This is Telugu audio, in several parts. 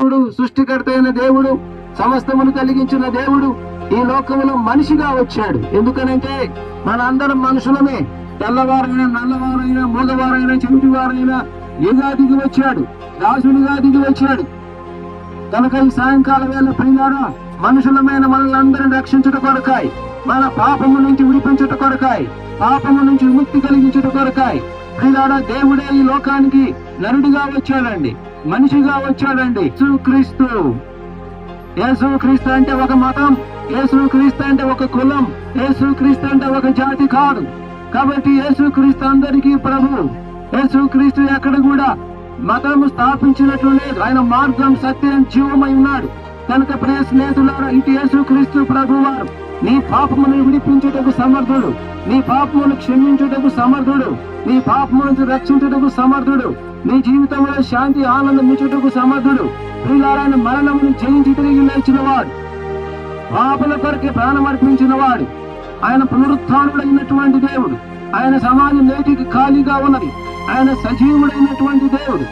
దేవుడు, సృష్టికర్త అయిన దేవుడు, సమస్తమును కలిగించిన దేవుడు ఈ లోకంలో మనిషిగా వచ్చాడు. ఎందుకనంటే మన అందరం మనుషులమే. తెల్లవారైనా, నల్లవారైనా, మూగవారైనా, చెవిటివారైనా యుగాదికి వచ్చాడు, దాసునిగా దిగి వచ్చాడు. కనుక ఈ సాయంకాల వేళ ప్రియులారా, మనుషులమైన మనల్ని రక్షించుట కొరకాయ్, మన పాపము నుంచి విడిపించుట కొరకాయ్, పాపము నుంచి విముక్తి కలిగించుట కొరకాయ్ ప్రియులారా, దేవుడే ఈ లోకానికి నరుడిగా వచ్చాడండి, మనిషిగా వచ్చాడండి. యేసుక్రీస్తు అంటే ఒక మతం, యేసుక్రీస్తు అంటే ఒక కులం, యేసుక్రీస్తు అంటే ఒక జాతి కాదు. కాబట్టి యేసుక్రీస్తు అందరికీ ప్రభు. యేసుక్రీస్తు ఎక్కడ కూడా మతము స్థాపించినట్లు లేదు. ఆయన మార్గం, సత్యం, జీవమై ఉన్నాడు. కనుక ప్రియ స్నేహితులారా, ఇటు యేసుక్రీస్తు ప్రభు వారు నీ పాపమును విడిపించుటకు సమర్థుడు, నీ పాపమును క్షమించుటకు సమర్థుడు, నీ పాపమును రక్షించుటకు సమర్థుడు, నీ జీవితంలో శాంతి, ఆనందం ఇచ్చుటకు సమర్థుడు. ప్రియులారైన మరణమును జయించి తిరిగి లేచిన వాడు, పాపల కొరకే ప్రాణం అర్పించిన వాడు, ఆయన పునరుత్థానుడైనటువంటి దేవుడు. ఆయన సమాజం నేటికి ఖాళీగా ఉన్నది. ఆయన సజీవుడైనటువంటి దేవుడు.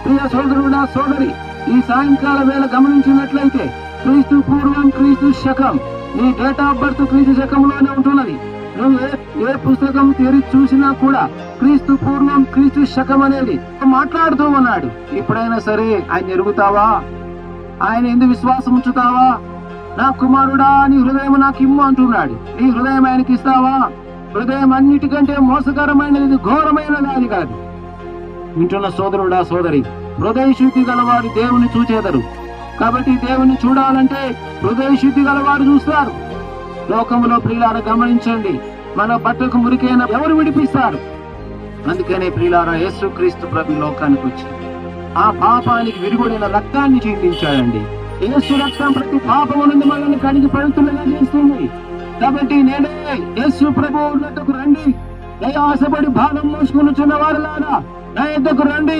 ప్రియ సోదరుడా, సోదరి, ఈ సాయంకాల వేళ గమనించినట్లయితే క్రీస్తు పూర్వం, క్రీస్తు శకం, నీ డేట్ ఆఫ్ బర్త్ క్రీస్తు శకంలోనే ఉంటున్నది. నువ్వు ఏ పుస్తకం తెరిచి చూసినా కూడా క్రీస్తు పూర్వం, క్రీస్తు శకం అనేది మాట్లాడుతూ ఉన్నాడు. ఎప్పుడైనా సరే ఆయన ఎరుగుతావా? ఆయన ఎందుకు విశ్వాసం ఉంచుతావా? నా కుమారుడా, నీ హృదయం నాకు ఇమ్ము అంటున్నాడు. నీ హృదయం ఆయనకి ఇస్తావా? హృదయం అన్నిటికంటే మోసకరమైనది, ఘోరమైనది అది కాదు. వింటున్న సోదరుడా, సోదరి, హృదయ శుద్ధి గలవాడు దేవుని చూచేదరు. కాబట్టి దేవుని చూడాలంటే హృదయ శుద్ధి గలవాడు చూస్తారు. లోకంలో ప్రియులారా గమనించండి, మన బట్టకు మురికైన ఎవరు విడిపిస్తారు? అందుకనే ప్రియులారా, యేసుక్రీస్తు ప్రభు లోకానికి వచ్చి ఆ పాపానికి విరుగుడైన రక్తాన్ని చిందించాడండి. యేసు రక్తం ప్రతి పాపము నుండి మనల్ని కడిగి పవిత్రులుగా చేస్తుంది. కాబట్టి నేనే యేసు ప్రభువు వద్దకు రండి, ఆశపడి భారం మోసుకునిచున్న వారులారా నా యొద్దకు రండి,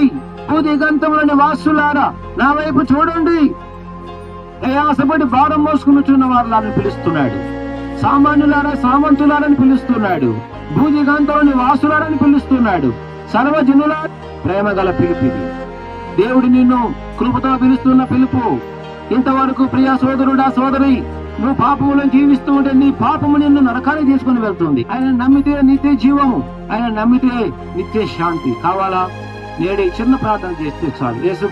భూదిగంతములని వాసులారా నా వైపు చూడండి. ఆశపడి భారం మోసుకునిచున్న వారులారని పిలుస్తున్నాడు. సామాన్యులారా, సామంతులారని పిలుస్తున్నాడు. భూదిగంతములని వాసులారని పిలుస్తున్నాడు. సర్వజనుల ప్రేమ గల పిలుపు. దేవుడు నిన్ను కృపతో పిలుస్తున్న పిలుపు. ఇంతవరకు ప్రియ సోదరుడా, సోదరి, నువ్వు పాపములో జీవిస్తూ ఉంటే నీ పాపము నిన్ను నరకానికి తీసుకుని వెళ్తుంది. ఆయన నమ్మితే నిత్య జీవము, ఆయన నమ్మితే నిత్య శాంతి కావాలా? నేడే చిన్న ప్రార్థన చేస్తే చాలు. యేసు